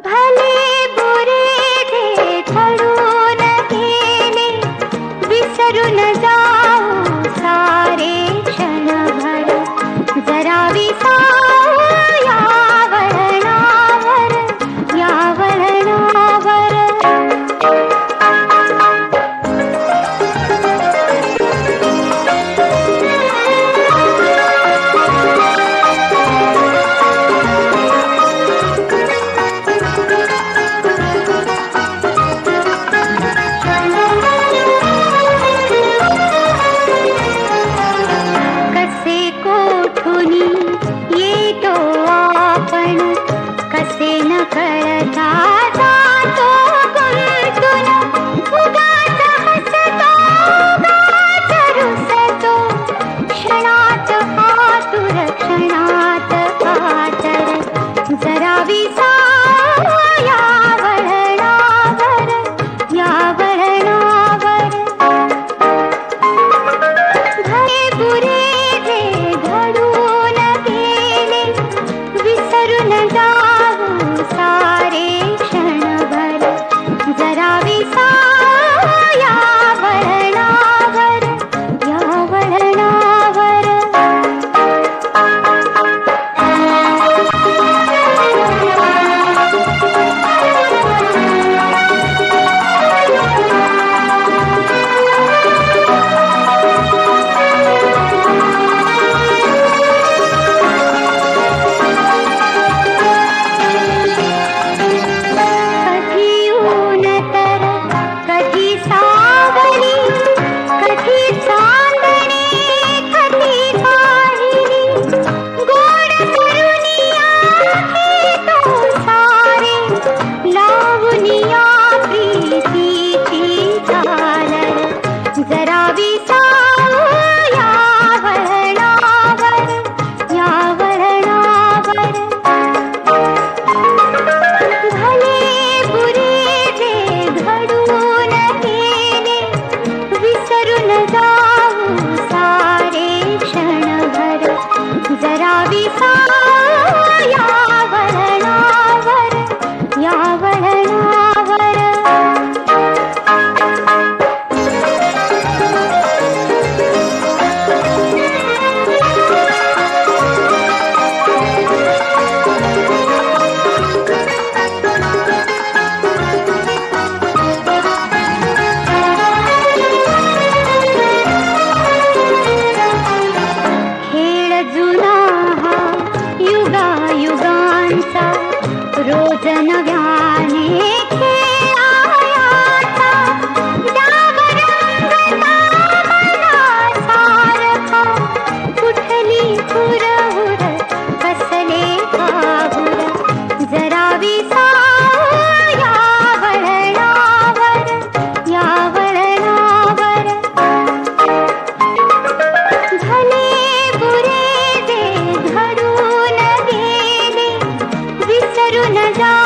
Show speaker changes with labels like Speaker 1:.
Speaker 1: भले बुरे जे ठरून गेले, विसरून जाऊ सारे क्षणभर. जरा विसावू या वळणावर, या वळणावर. येतो आपण कसे न कळता जातो गुंतून. उगाच हसतो, उगाच रुसतो, क्षणात आतुर, क्षणात कातर. जरा विसावू या वळणावर, या वळणावर. भले बुरे जे घडून गेले, विसरून जाऊ सारे क्षणभर. जरा विसावू या वळणावर, या वळणावर. जरा विसावू या वळणावर, या वळणावर. भले बुरे जे घडून गेले, विसरून जाऊ सारे क्षणभर. जरा विसावू या वळणावर, या वळणावर. रोज नव्याने खेळायाचा, डाव रंगता मनासारखा. कुठली हुरहुर, कसले काहुर. जरा विसावू या वळणावर, या वळणावर. भले बुरे जे घडून गेले, विसरून जा